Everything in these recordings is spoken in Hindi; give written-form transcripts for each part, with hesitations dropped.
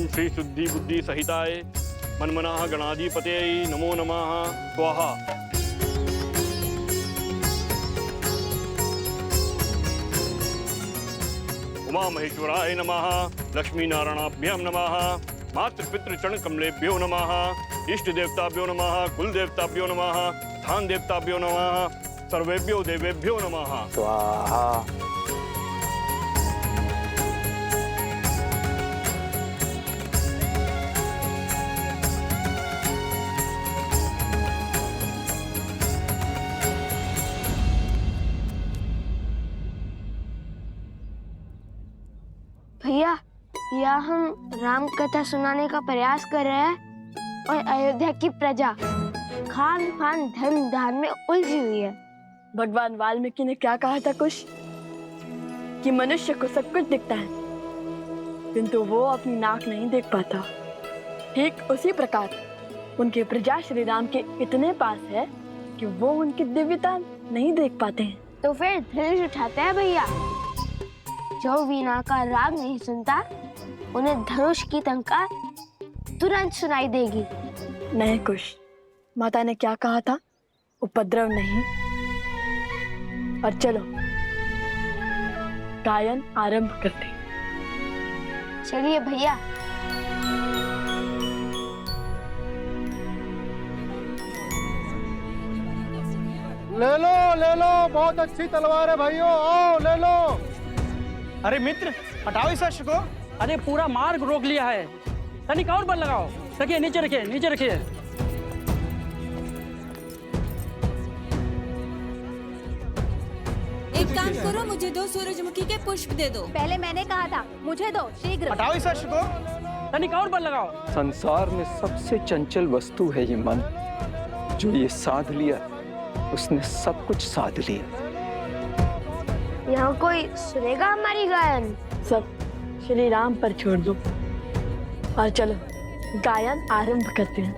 श्री शुद्धि बुद्धि सहिताय मन्मनाः गणाधिपतये नमो नमः। स्वाहा। उमा महेश्वराय नमः। लक्ष्मी नारायणाभ्यां नमः। मातृपितृ चरण कमलेभ्यो नमः। इष्ट देवताभ्यो नमः। कुल देवताभ्यो नमः। स्थान देवताभ्यो नमः। सर्वेभ्यो देवेभ्यो नमः। स्वाहा। भैया, या हम राम कथा सुनाने का प्रयास कर रहे हैं और अयोध्या की प्रजा खान पान धर्म दान में उलझी हुई है। भगवान वाल्मीकि ने क्या कहा था कुछ कि मनुष्य को सब कुछ दिखता है किंतु वो अपनी नाक नहीं देख पाता। ठीक उसी प्रकार उनके प्रजा श्री राम के इतने पास है कि वो उनकी दिव्यता नहीं देख पाते हैं। तो फिर धनुष उठाते हैं भैया। जो वीणा का राग नहीं सुनता उन्हें धनुष की टंकार तुरंत सुनाई देगी। नहीं कुश, माता ने क्या कहा था? उपद्रव नहीं। और चलो गायन आरंभ करते हैं। चलिए भैया। ले लो, बहुत अच्छी तलवार है भाइयों, आओ ले लो। अरे मित्र, हटाओ इस अश्व को। अरे पूरा मार्ग रोक लिया है, तनिक और बल लगाओ। रखिए, नीचे रखिए, नीचे रखिए। एक काम करो, मुझे 2 सूरजमुखी के पुष्प दे दो। पहले मैंने कहा था, मुझे दो शीघ्र। हटाओ इस अश्व को, तनिक और बल लगाओ। संसार में सबसे चंचल वस्तु है ये मन। जो ये साध लिया उसने सब कुछ साध लिया। यहाँ कोई सुनेगा हमारी गायन? सब श्री राम पर छोड़ दो और चलो गायन आरंभ करते हैं।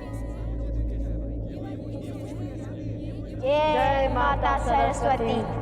जय माता सरस्वती।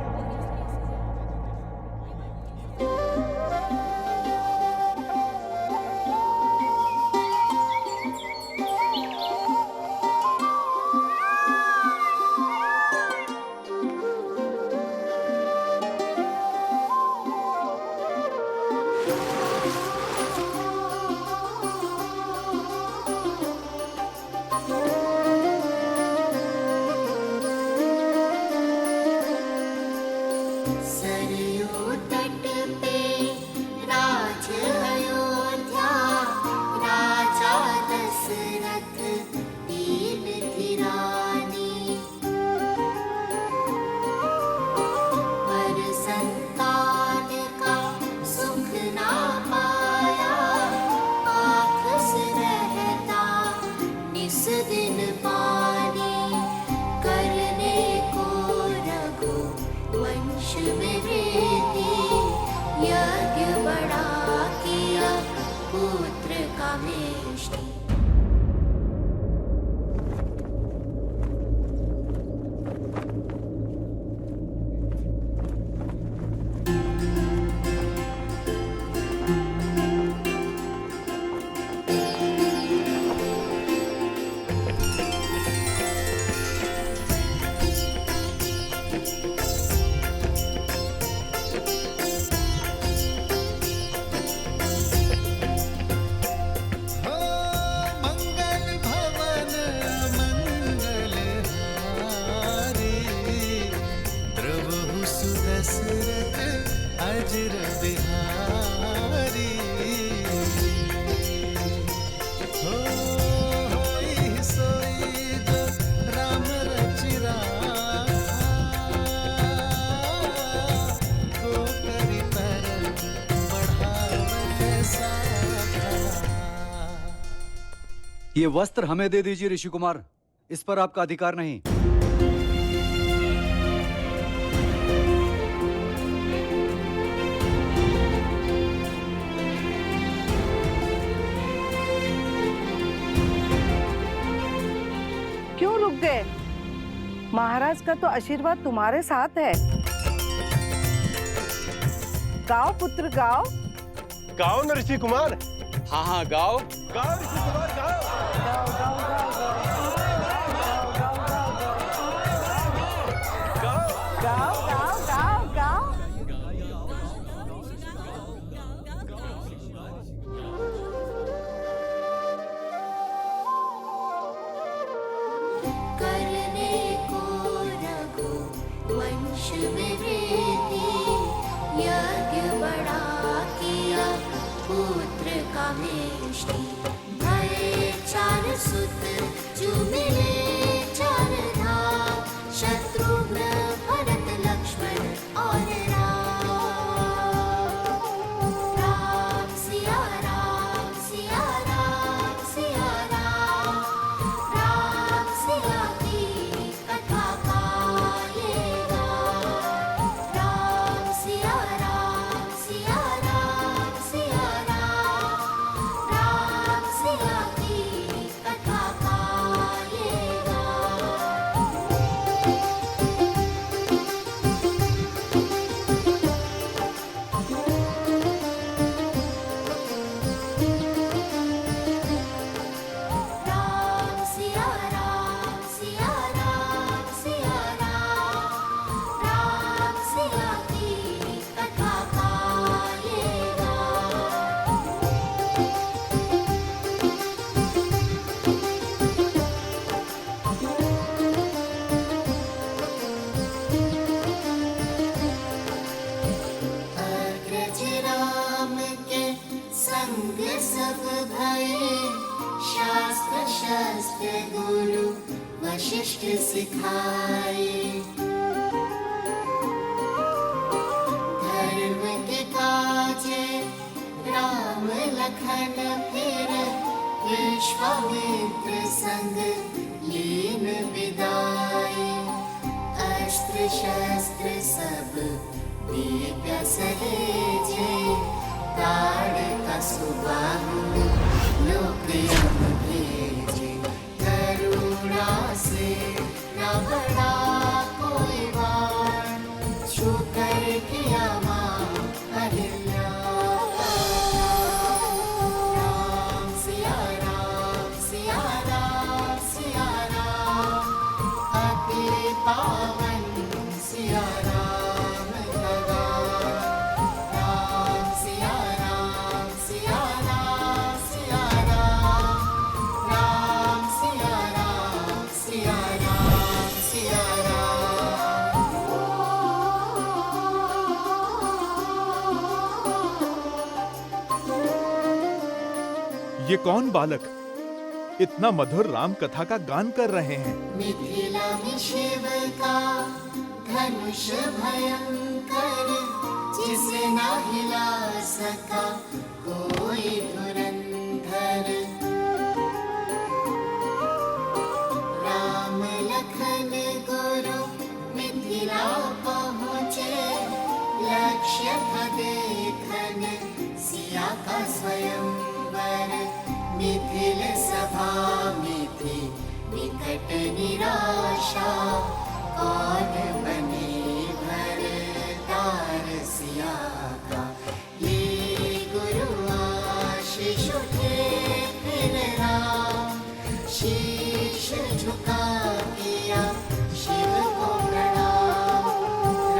ये वस्त्र हमें दे दीजिए ऋषि कुमार, इस पर आपका अधिकार नहीं। क्यों रुक गए? महाराज का तो आशीर्वाद तुम्हारे साथ है। गाओ पुत्र गाओ। गाओ न ऋषि कुमार, हाँ हाँ गाओ। गाओ ऋषि कुमार गाओ। गाओ गाओ गाओ गाओ गाओ गाओ गाओ। करने को रघु वंश विवृद्धि, यज्ञ बड़ा किया पुत्र कामेष्टि। भय 4 सुत जो मिले 4 धाम, शत्रुघ्न भरत लक्ष्मण और राम। राम सिया राम सिया राम सिया राम, राम सिया की कथा गाएगा। राम सिया राम सिया राम सिया राम, राम सिया की कथा गाएगा। राम सिया राम सिया राम सिया राम, राम सिया की कथा गाएगा। अग्रज राम के संग सब भय, शास्त्र शस्त्र गुरु वशिष्ठ सिखाए। धर्म के काजे राम लखन फिर, विश्वामित्र संग लीन विदाए। अस्त्र शस्त्र सब दिव्य सहेजे, ताड़ का सुबाहु लोक यम भेजे। करुणा से न बड़ा कोई बाण, छू कर किया मां अहिल्या। राम सिया राम सिया राम सिया राम, अति पावन सिया राम लगा। राम सिया राम सिया राम सिया राम, राम सिया राम सिया राम सिया ये कौन बालक इतना मधुर राम कथा का गान कर रहे हैं? मिथिला में शिव का धनुष भयंकर, जिसे ना हिला सका कोई धुरंधर। राम लखन गुरु मिथिला पहुँचे, लक्ष्य था देखन सिया का स्वयंवर। मिथिल सभा में थी विकट निराशा, कौन बने भरतार सिया का। ये गुरु आशीष उठे फिर राम, शीश झुका किया शिव को प्रणाम।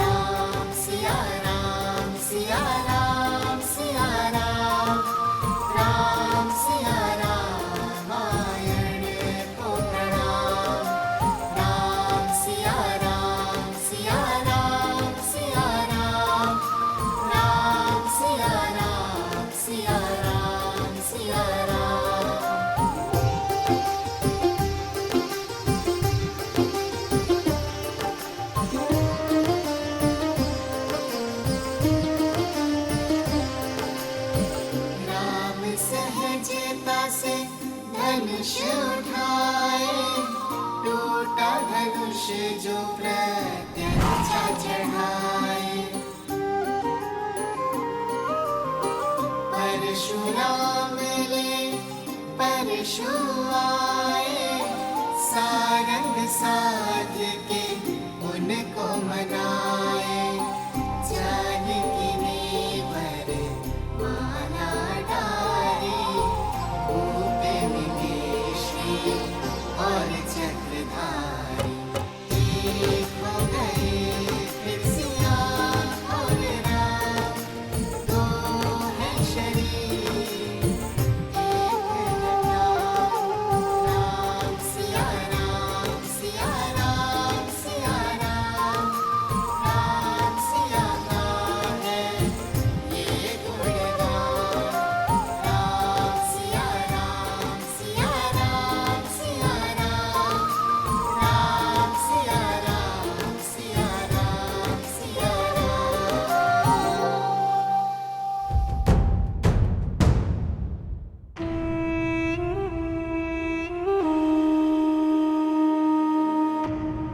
राम सिया राम सिया राम सिया राम, राम सिया रामायण को प्रणाम। राम सिया राम सिया राम सिया राम, राम सिया राम सिया राम सिया राम। राम सहजता से धनुष उठाए, टूटा धनुष जो प्रत्यंचा चढ़ाए। परशुराम ले परशु आए, सारंग साध्य के उनको मनाए। जानकी ने वर माला डारी,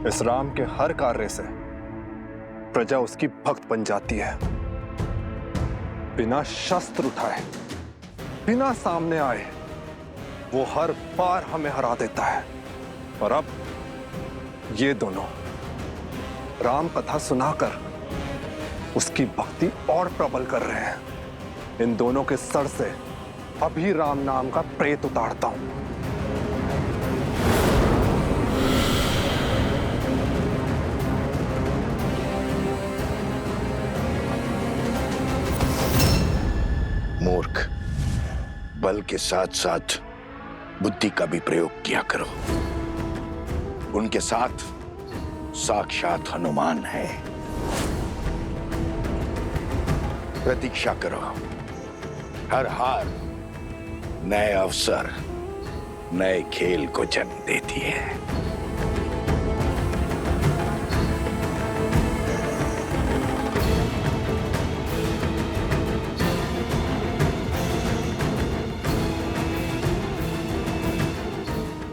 इस राम के हर कार्य से प्रजा उसकी भक्त बन जाती है। बिना शस्त्र उठाए, बिना सामने आए, वो हर बार हमें हरा देता है। और अब ये दोनों राम कथा सुनाकर उसकी भक्ति और प्रबल कर रहे हैं। इन दोनों के सर से अभी राम नाम का प्रेत उतारता हूं। मूर्ख, बल के साथ साथ बुद्धि का भी प्रयोग किया करो। उनके साथ साक्षात हनुमान है। प्रतीक्षा करो। हर हार नए अवसर, नए खेल को जन्म देती है।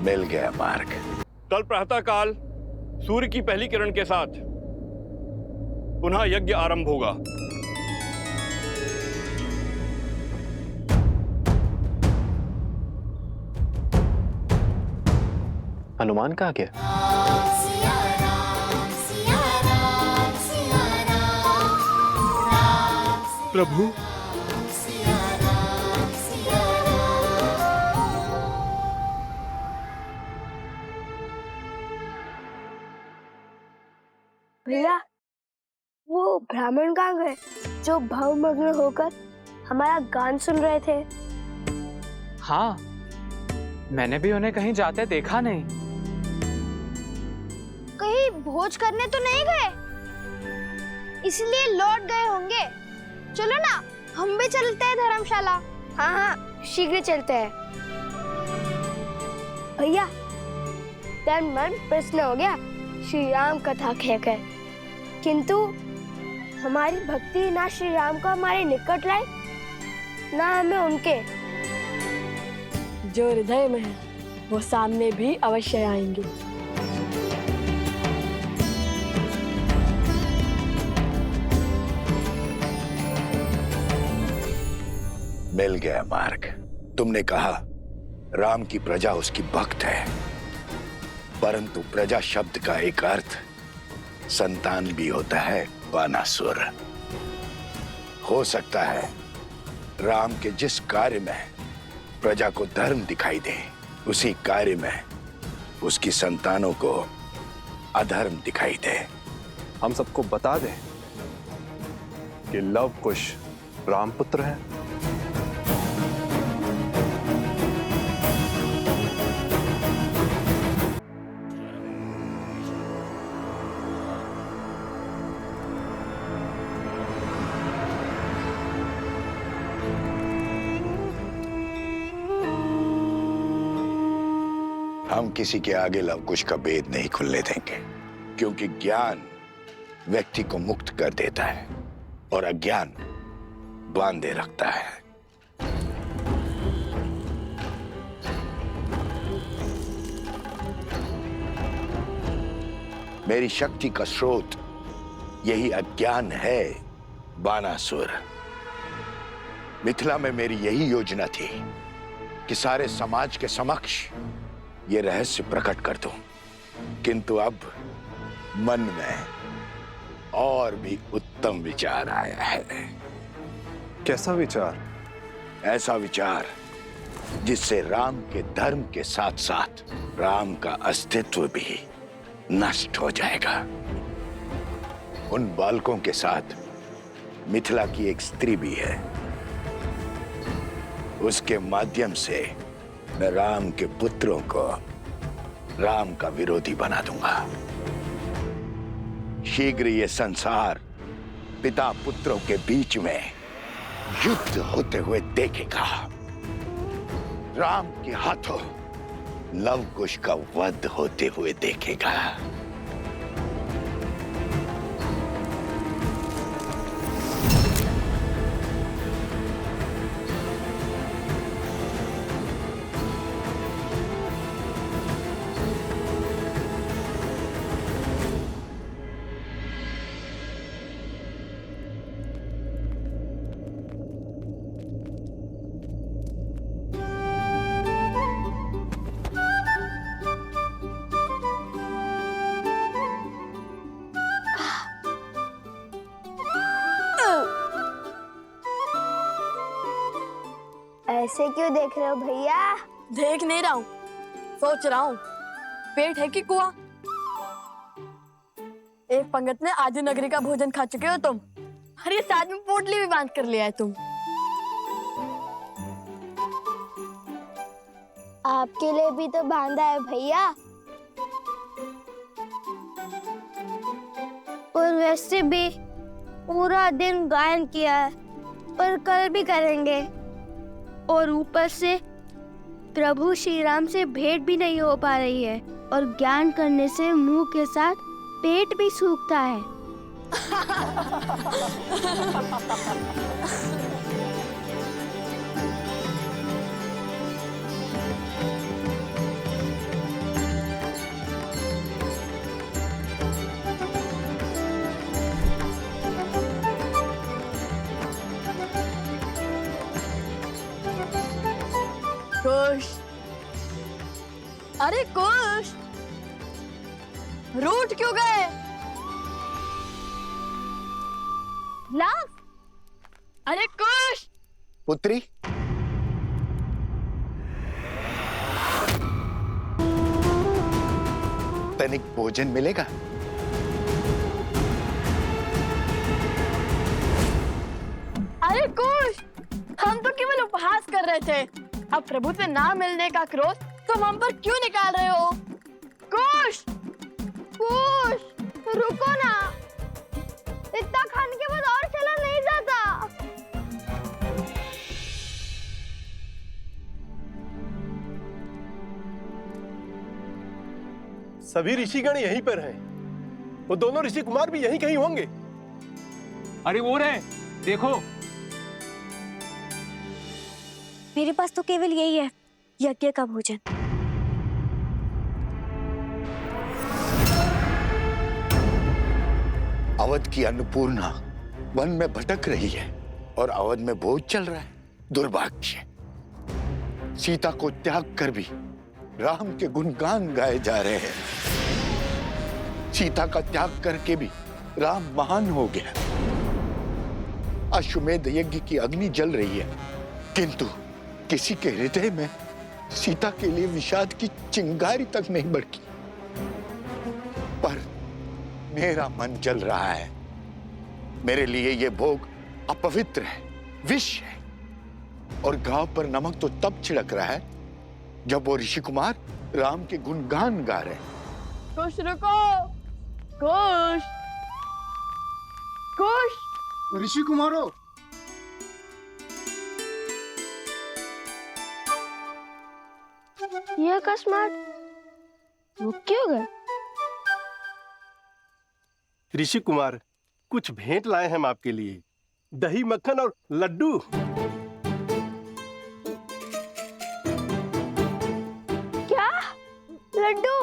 मिल गया मार्ग। कल प्रातःकाल सूर्य की पहली किरण के साथ पुनः यज्ञ आरंभ होगा। हनुमान कहाँ गया? प्रभु, भैया, वो ब्राह्मण कहाँ गए जो भावमग्न होकर हमारा गान सुन रहे थे? हाँ, मैंने भी उन्हें कहीं जाते देखा नहीं। कहीं भोज करने तो नहीं गए, इसलिए लौट गए होंगे। चलो ना, हम भी चलते हैं धर्मशाला। हाँ हाँ, शीघ्र चलते हैं। भैया, तन मन प्रसन्न हो गया श्री राम कथा कहकर, किंतु हमारी भक्ति ना श्री राम को हमारे निकट लाए, ना हमें उनके। जो हृदय में है वो सामने भी अवश्य आएंगे। मिल गया मार्ग। तुमने कहा राम की प्रजा उसकी भक्त है, परंतु प्रजा शब्द का एक अर्थ संतान भी होता है, बानासुर। हो सकता है राम के जिस कार्य में प्रजा को धर्म दिखाई दे, उसी कार्य में उसकी संतानों को अधर्म दिखाई दे। हम सबको बता दें कि लव कुश रामपुत्र है। हम किसी के आगे लवकुश का भेद नहीं खुलने देंगे, क्योंकि ज्ञान व्यक्ति को मुक्त कर देता है और अज्ञान बांधे रखता है। मेरी शक्ति का स्रोत यही अज्ञान है, बानासुर। मिथिला में मेरी यही योजना थी कि सारे समाज के समक्ष ये रहस्य प्रकट कर दूं, किंतु अब मन में और भी उत्तम विचार आया है। कैसा विचार? ऐसा विचार जिससे राम के धर्म के साथ साथ राम का अस्तित्व भी नष्ट हो जाएगा। उन बालकों के साथ मिथिला की एक स्त्री भी है। उसके माध्यम से मैं राम के पुत्रों को राम का विरोधी बना दूंगा। शीघ्र ये संसार पिता पुत्रों के बीच में युद्ध होते हुए देखेगा। राम के हाथों लव कुश का वध होते हुए देखेगा। ऐसे क्यों देख रहे हो भैया? देख नहीं रहा हूँ, सोच रहा हूँ पेट है कि कुआं। एक पंगत में आधी नगरी का भोजन खा चुके हो तुम, और ये साथ में पोटली भी बांध कर लिया है तुम। आपके लिए भी तो बांधा है भैया। और वैसे भी पूरा दिन गायन किया है और कल भी करेंगे, और ऊपर से प्रभु श्री राम से भेंट भी नहीं हो पा रही है, और ज्ञान करने से मुंह के साथ पेट भी सूखता है। कुश, अरे कुश, रूठ क्यों गए? लाभ, अरे कुश। पुत्री, तनिक भोजन मिलेगा? अरे कुश, हम तो केवल उपहास कर रहे थे। अब प्रभु से ना मिलने का क्रोध तुम हम पर क्यों निकाल रहे हो? कुश, कुश, रुको ना, इतना खाने के बाद और चला नहीं जाता। सभी ऋषिगण यहीं पर हैं। वो दोनों ऋषि कुमार भी यहीं कहीं होंगे। अरे वो रहे, देखो। मेरे पास तो केवल यही है, यज्ञ का भोजन। अवध की अन्नपूर्णा वन में भटक रही है और अवध में भोज चल रहा है। दुर्भाग्य, सीता को त्याग कर भी राम के गुणगान गाए जा रहे हैं। सीता का त्याग करके भी राम महान हो गया। अश्वमेध यज्ञ की अग्नि जल रही है, किंतु किसी के हृदय में सीता के लिए विषाद की चिंगारी तक नहीं भड़की। पर मेरा मन जल रहा है। मेरे लिए ये भोग अपवित्र है, विष है, और गांव पर नमक तो तब छिड़क रहा है जब वो ऋषि कुमार राम के गुणगान गा रहे हैं। कुश रुको, कुश, कुश। ऋषि कुमारों, ये अकस्मात रुक क्यों गए? ऋषि कुमार, कुछ भेंट लाए हम आपके लिए, दही मक्खन और लड्डू। क्या? लड्डू?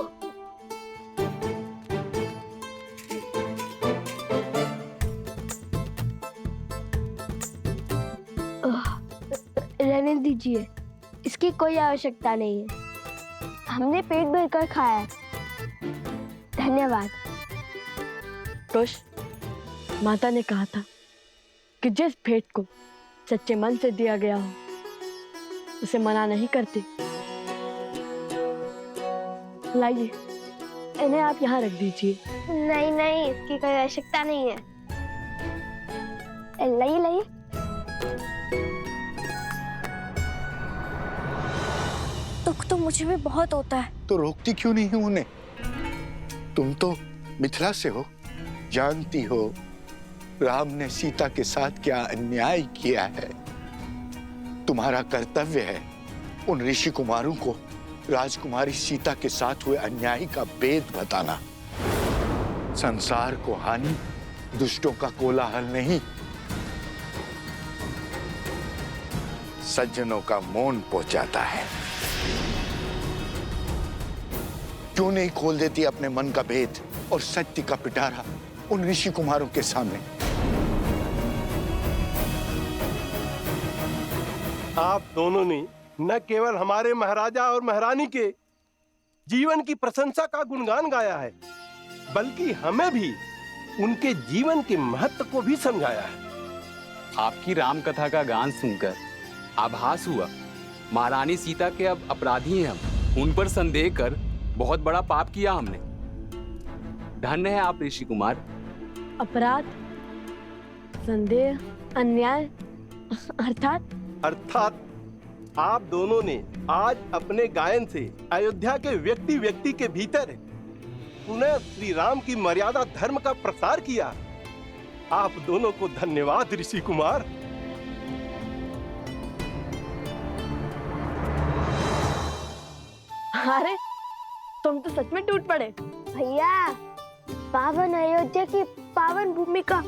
रहने दीजिए, इसकी कोई आवश्यकता नहीं है। हमने पेट भरकर खाया है। धन्यवाद। कुश, माता ने कहा था कि जिस भेंट को सच्चे मन से दिया गया हो उसे मना नहीं करती। लाइए, इन्हें आप यहाँ रख दीजिए। नहीं नहीं, इसकी कोई आवश्यकता नहीं है। लाइए लाइए। दुख तो मुझे भी बहुत होता है। तो रोकती क्यों नहीं हूं उन्हें? तुम तो मिथिला से हो, जानती हो राम ने सीता के साथ क्या अन्याय किया है। तुम्हारा कर्तव्य है उन ऋषि कुमारों को राजकुमारी सीता के साथ हुए अन्याय का भेद बताना। संसार को हानि दुष्टों का कोलाहल नहीं, सज्जनों का मौन पहुंचाता है। क्यों नहीं खोल देती अपने मन का भेद और सत्य का पिटारा उन ऋषि कुमारों के सामने? आप दोनों ने न केवल हमारे महाराजा और महारानी के जीवन की प्रशंसा का गुणगान गाया है, बल्कि हमें भी उनके जीवन के महत्व को भी समझाया है। आपकी राम कथा का गान सुनकर आभास हुआ महारानी सीता के अब अपराधी हैं हम। उन पर संदेह कर बहुत बड़ा पाप किया हमने। धन्य है आप ऋषि कुमार। अपराध, संदेह, अन्याय अर्थात आप दोनों ने आज अपने गायन से अयोध्या के व्यक्ति व्यक्ति के भीतर पुनः श्री राम की मर्यादा धर्म का प्रसार किया। आप दोनों को धन्यवाद ऋषि कुमार। अरे तुम तो सच में टूट पड़े। भैया, पावन अयोध्या की पावन भूमि का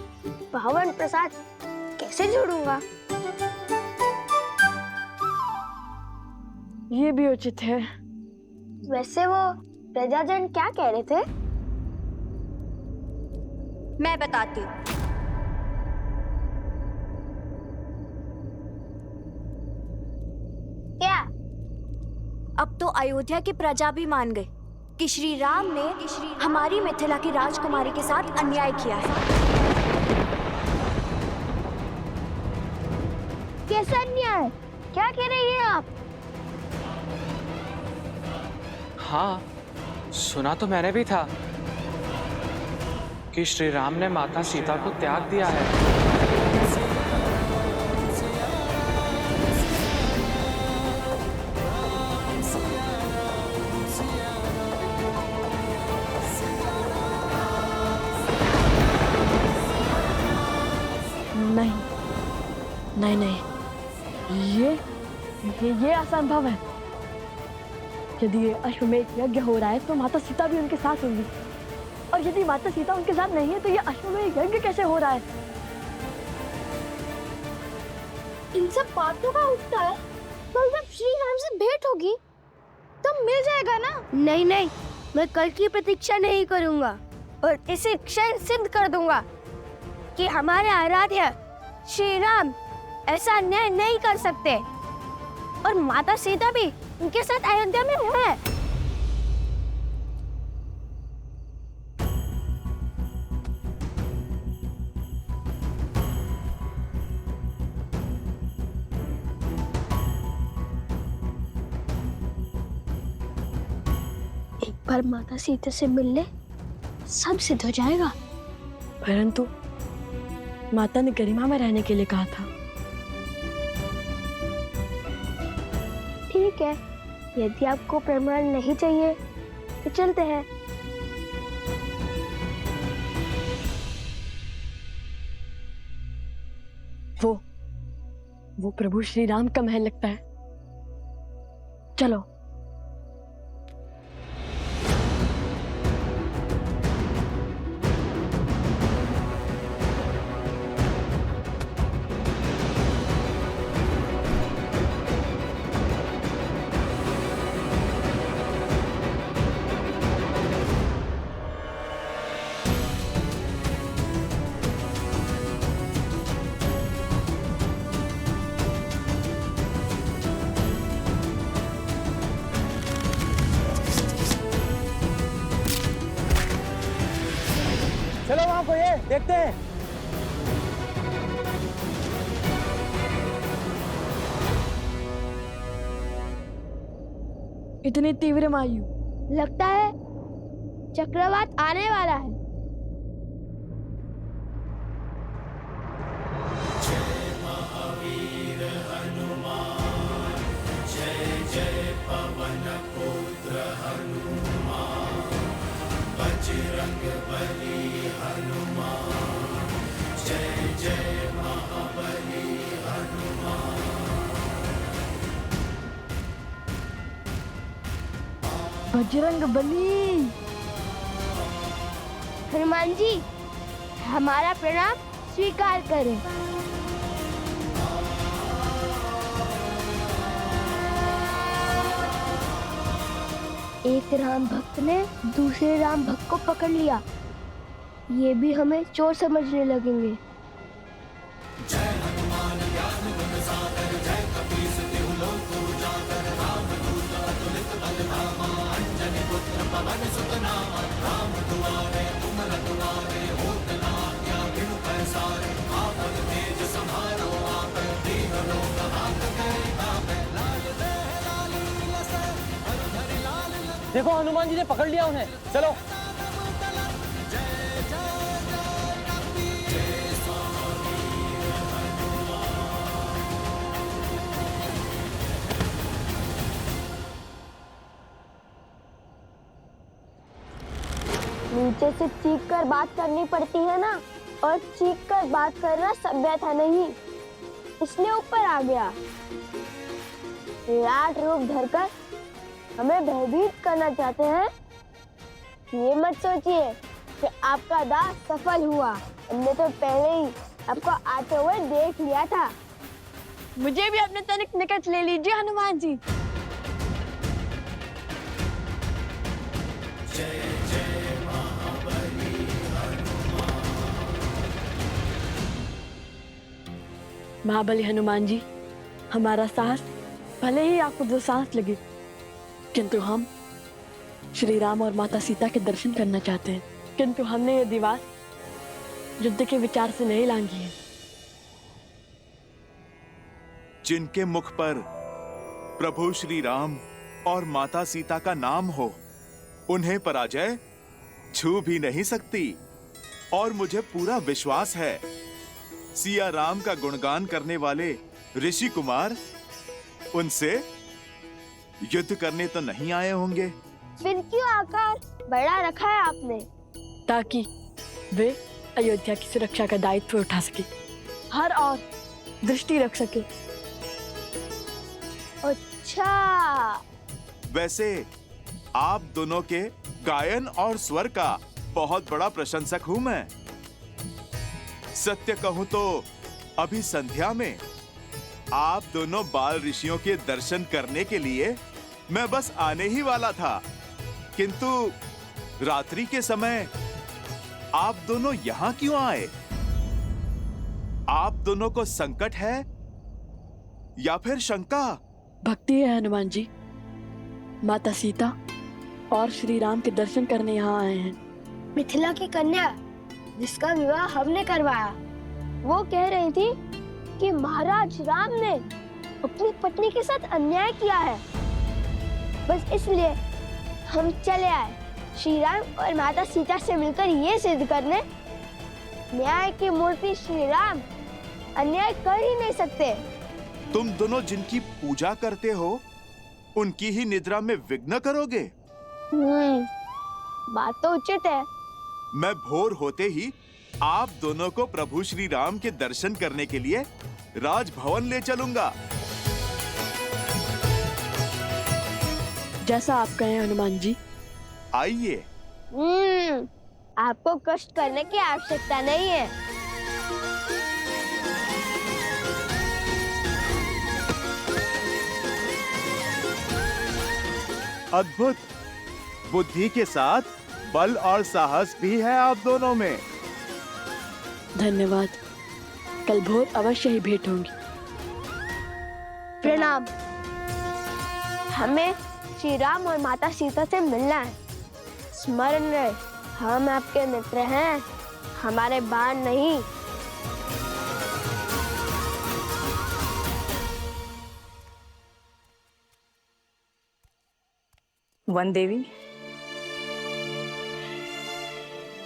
पावन प्रसाद कैसे जोड़ूंगा? ये भी उचित है। वैसे वो प्रजाजन क्या कह रहे थे? मैं बताती हूँ। क्या? अब तो अयोध्या की प्रजा भी मान गई कि श्री राम ने हमारी मिथिला की राजकुमारी के साथ अन्याय किया है। कैसा अन्याय? क्या कह रही हैं आप? हाँ, सुना तो मैंने भी था कि श्री राम ने माता सीता को त्याग दिया है। नहीं नहीं, ये असंभव है। यदि ये अश्वमेध यज्ञ हो रहा है तो माता सीता भी उनके साथ होंगी, और यदि माता सीता उनके साथ नहीं है तो ये अश्वमेध यज्ञ कैसे हो रहा है? इन सब बातों का उत्तर कल जब श्री राम से भेंट होगी तब मिल जाएगा ना? नहीं नहीं, मैं कल की प्रतीक्षा नहीं करूंगा और इसे क्षण सिद्ध कर दूंगा कि हमारे आराध्य श्री राम ऐसा अन्याय नहीं कर सकते, और माता सीता भी उनके साथ अयोध्या में है। एक बार माता सीता से मिलने सब सिद्ध हो जाएगा। परंतु माता ने गरिमा में रहने के लिए कहा था। ठीक है, यदि आपको प्रमाण नहीं चाहिए तो चलते हैं। वो प्रभु श्री राम का महल लगता है। चलो। चलो वहां को, ये देखते हैं। इतनी तीव्र वायु, लगता है चक्रवात आने वाला है। जय महावीर हनुमान, जय जय पवन पुत्र हनुमान, बजरंग बली हनुमान, जय जय महाबली हनुमान। बजरंग बली। हनुमान जी, हमारा प्रणाम स्वीकार करें। एक राम भक्त ने दूसरे राम भक्त को पकड़ लिया, ये भी हमें चोर समझने लगेंगे। जय हनुमान ज्ञान गुण सागर, जय कपीस तिहु लोक उजागर, राम दूत अतुलित बल धामा, अंजनी पुत्र पवन सुत नामा, राम दुआरे तुम रखवारे, होत न आज्ञा बिनु पैसारे, आपन तेज समारो आप, दीन लोक हाथ करै तापै, लाल देखो हनुमान जी ने पकड़ लिया उन्हें, चलो। नीचे से चीख कर बात करनी पड़ती है ना, और चीख कर बात करना सभ्यता नहीं, इसलिए ऊपर आ गया। विराट रूप धरकर हमें भयभीत करना चाहते हैं। ये मत सोचिए कि आपका दास सफल हुआ, हमने तो पहले ही आपको आते हुए देख लिया था। मुझे भी अपने तनिक निकट ले लीजिए हनुमान जी। महाबली हनुमान जी, हमारा साहस भले ही आपको दो सांस लगे, किंतु हम श्री राम और माता सीता के दर्शन करना चाहते हैं। किंतु हमने ये दीवार युद्ध के विचार से नहीं लांघी है। जिनके मुख पर प्रभु श्री राम और माता सीता का नाम हो, उन्हें पराजय छू भी नहीं सकती। और मुझे पूरा विश्वास है, सिया राम का गुणगान करने वाले ऋषि कुमार उनसे युद्ध करने तो नहीं आए होंगे। फिर क्यों आकार बड़ा रखा है आपने? ताकि वे अयोध्या की सुरक्षा का दायित्व उठा सके, हर और दृष्टि रख सके। अच्छा, वैसे आप दोनों के गायन और स्वर का बहुत बड़ा प्रशंसक हूं मैं। सत्य कहूं तो अभी संध्या में आप दोनों बाल ऋषियों के दर्शन करने के लिए मैं बस आने ही वाला था, किंतु रात्रि के समय आप दोनों यहां क्यों आए? आप दोनों को संकट है या फिर शंका? भक्ति है हनुमान जी। माता सीता और श्री राम के दर्शन करने यहाँ आए हैं। मिथिला की कन्या जिसका विवाह हमने करवाया, वो कह रही थी कि महाराज राम ने अपनी पत्नी के साथ अन्याय किया है। बस इसलिए हम चले आए श्री राम और माता सीता से मिलकर ये सिद्ध करने, न्याय की मूर्ति श्री राम अन्याय कर ही नहीं सकते। तुम दोनों जिनकी पूजा करते हो, उनकी ही निद्रा में विघ्न करोगे? बात तो उचित है। मैं भोर होते ही आप दोनों को प्रभु श्री राम के दर्शन करने के लिए राजभवन ले चलूंगा। जैसा आप कहें हनुमान जी। आइए। आपको कष्ट करने की आवश्यकता नहीं है। अद्भुत। बुद्धि के साथ बल और साहस भी है आप दोनों में। धन्यवाद। कल भोर अवश्य ही भेंट होंगी। प्रणाम। हमें श्री राम और माता सीता से मिलना है। स्मरण रहे, हम आपके मित्र हैं, हमारे बाण नहीं। वन देवी।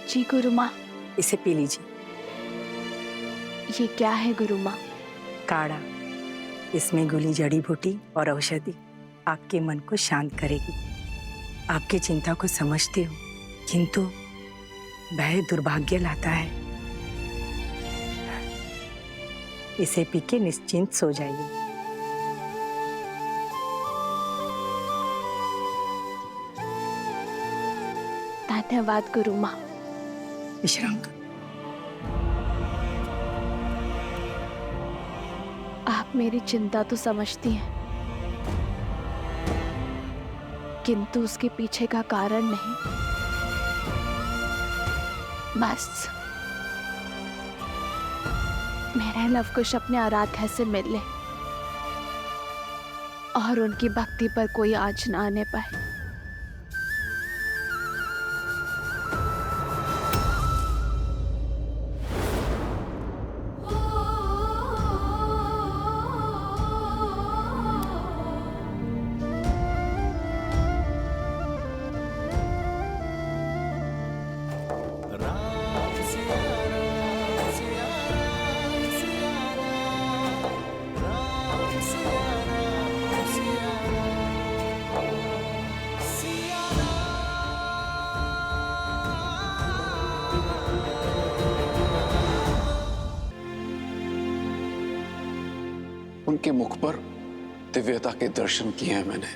जी गुरु माँ। इसे पी लीजिए। ये क्या है गुरु माँ? काढ़ा। इसमें घुली जड़ी बूटी और औषधि आपके मन को शांत करेगी। आपकी चिंता को समझती हूँ, किंतु भय दुर्भाग्य लाता है। इसे पी के निश्चिंत सो जाइए। धन्यवाद गुरु माँ। विश्राम कर। आप मेरी चिंता तो समझती हैं, किंतु उसके पीछे का कारण नहीं। बस मेरे लवकुश अपने आराध्या से मिल ले और उनकी भक्ति पर कोई आँच न आने पाए। के मुख पर दिव्यता के दर्शन किए हैं मैंने,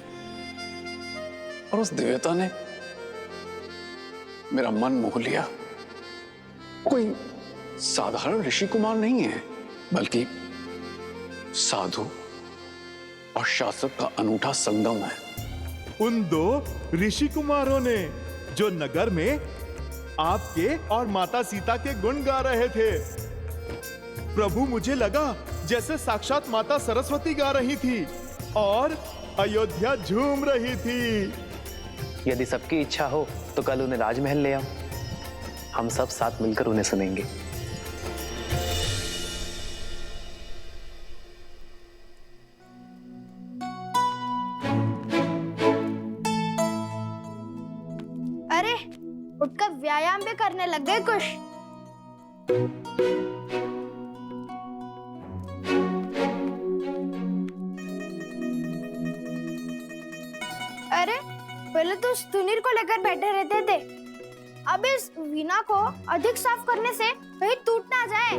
और उस दिव्यता ने मेरा मन मोह लिया। कोई साधारण ऋषि कुमार नहीं है, बल्कि साधु और शासक का अनूठा संगम है। उन दो ऋषि कुमारों ने जो नगर में आपके और माता सीता के गुण गा रहे थे। प्रभु, मुझे लगा जैसे साक्षात माता सरस्वती गा रही थी और अयोध्या झूम रही थी। यदि सबकी इच्छा हो तो कल उन्हें राजमहल ले आओ, हम सब साथ मिलकर उन्हें सुनेंगे। अरे उठकर व्यायाम भी करने लग गए कुछ। अरे पहले तो सुनील को लेकर बैठे रहते थे, अब इस वीणा को अधिक साफ करने से कहीं टूट ना जाए।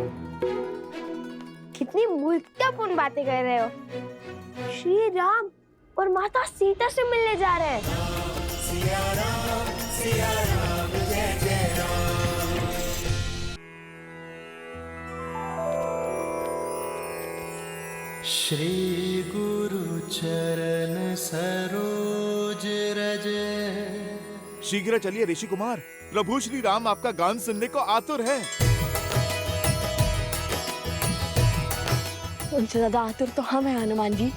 कितनी मूर्खतापूर्ण बातें कर रहे हो। श्री राम और माता सीता से मिलने जा रहे हैं। सिया राम जय जय राम। श्री गुरु चरण सरोज रज। शीघ्र चलिए ऋषि कुमार, प्रभु श्री राम आपका गान सुनने को आतुर है। उनसे ज्यादा आतुर तो हम हैं हनुमान जी।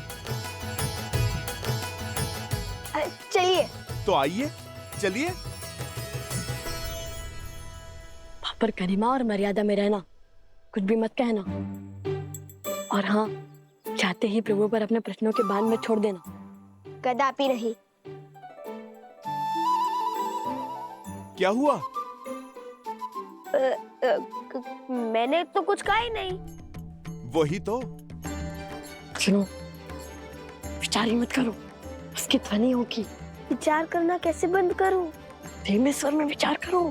चलिए। तो आइए, चलिए। पर गरिमा और मर्यादा में रहना, कुछ भी मत कहना। और हाँ, चाहते ही प्रभु पर अपने प्रश्नों के बांध में छोड़ देना। कदापि नहीं। क्या हुआ? मैंने तो कुछ कहा ही नहीं। वही तो। सुनो, विचार ही मत करो, उसकी ध्वनि होगी। विचार करना कैसे बंद करूं? धीमे स्वर में विचार करो।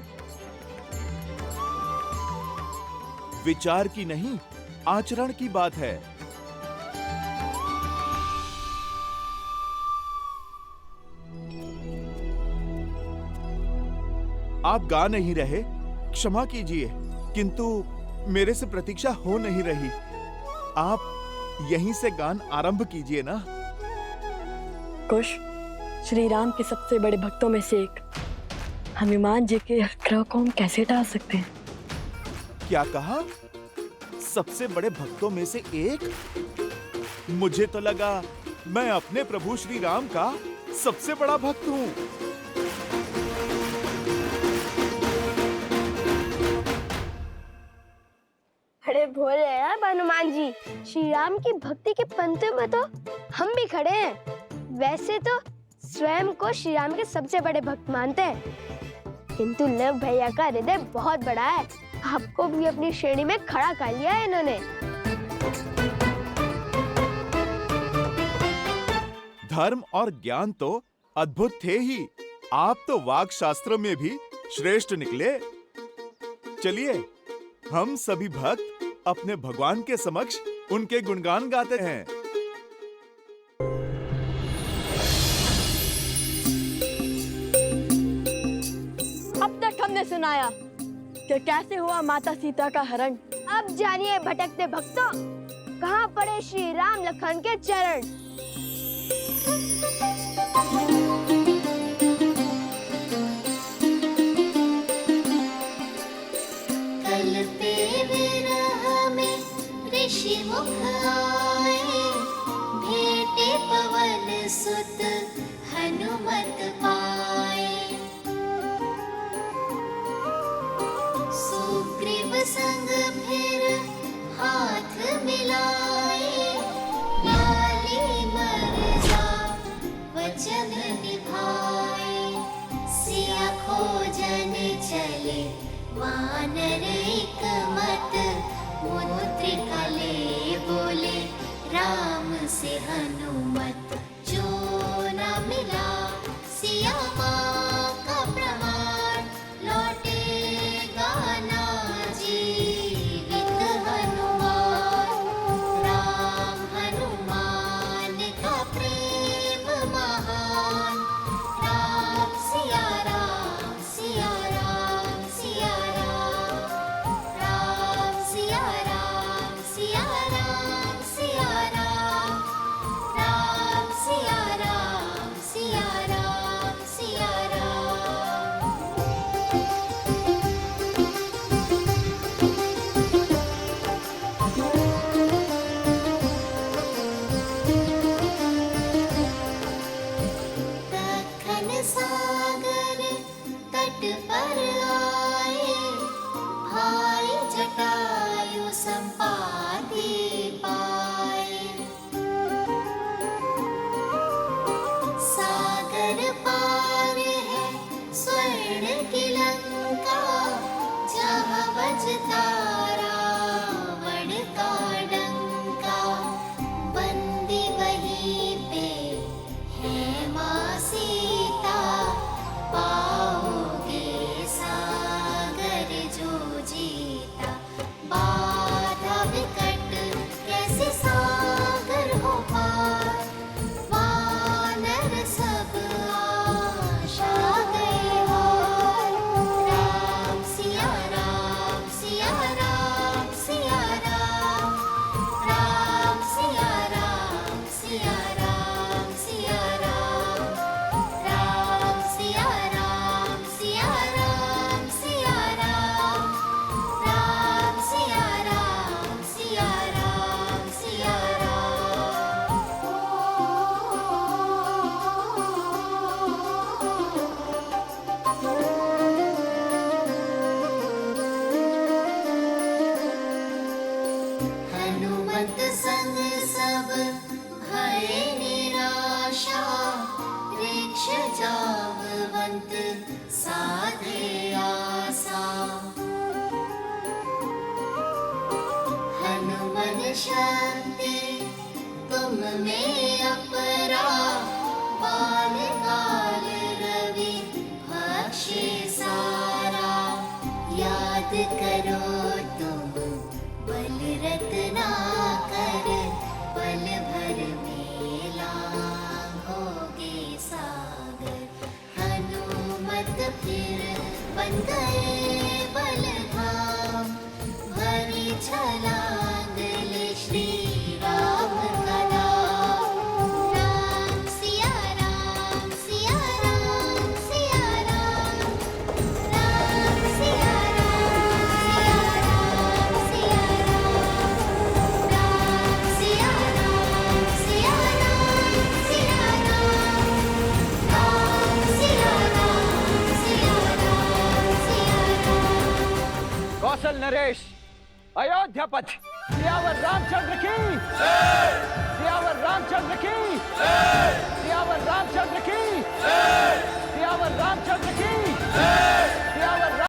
विचार की नहीं, आचरण की बात है। आप गा नहीं रहे, क्षमा कीजिए, किंतु मेरे से प्रतीक्षा हो नहीं रही। आप यहीं से गान आरंभ कीजिए ना। कुश, श्री राम के सबसे बड़े भक्तों में से एक हनुमान जी के ग्रह को हम कैसे टाल सकते हैं? क्या कहा? सबसे बड़े भक्तों में से एक? मुझे तो लगा मैं अपने प्रभु श्री राम का सबसे बड़ा भक्त हूँ। अरे भोले हैं हनुमान जी, श्री राम की भक्ति के पंक्तियों में तो हम भी खड़े हैं। वैसे तो स्वयं को श्री राम के सबसे बड़े भक्त मानते हैं, किंतु लव भैया का हृदय बहुत बड़ा है, आपको भी अपनी श्रेणी में खड़ा कर लिया है इन्होंने। धर्म और ज्ञान तो अद्भुत थे ही, आप तो वाक शास्त्र में भी श्रेष्ठ निकले। चलिए, हम सभी भक्त अपने भगवान के समक्ष उनके गुणगान गाते हैं। अब तक हमने सुनाया कि कैसे हुआ माता सीता का हरण। अब जानिए भटकते भक्तों, कहाँ पड़े श्री राम लखन के चरण। कल पे विरह में ऋषि मुख आए, भेटे पवन सुत हनुमत पाए। सुग्रीव संग फिर हाथ मिलाए, लाली मर्जा वचन निभाए। सिया खोजन चले वानर एक मत, मुद्रिका ले बोले राम से हनुमत। जो न मिला सिया माँ का प्रमाण, लौटेगा ना जीवित हनुमान। राम हनुमान बजता रावण का डंका, बंदी वहीं पे है माँ सीता। पाओगे सागर जो जीता, बाधा विकट कैसे सागर हो पार। वानर सब आशा गए हार। राम सिया राम सिया राम सिया राम, राम सिया राम सिया राम सिया राम, राम सिया राम सिया राम सिया राम, राम सिया राम सिया राम सिया हनुमत संग सब भय निराशा, वृक्ष जामवंत साधे आसा। हनुमन शक्ति तुम में अपरा, बाल काल रवि भक्षे सारा। याद करो तुम बल रत्ना कर, पल भर में लांघोगे सागर। हनुमत फिर बन गए बलधाम, भरी छलांग ले श्री राम का नाम। राम सिया राम सिया राम सिया राम, राम सिया राम सिया राम, राम सिया राम सिया राम सिया राम, राम सिया राम सिया राम सिया राम। कौशल नरेश, अयोध्या पथ, सियावर रामचंद्र की, सियावर रामचंद्र की, सियावर रामचंद्र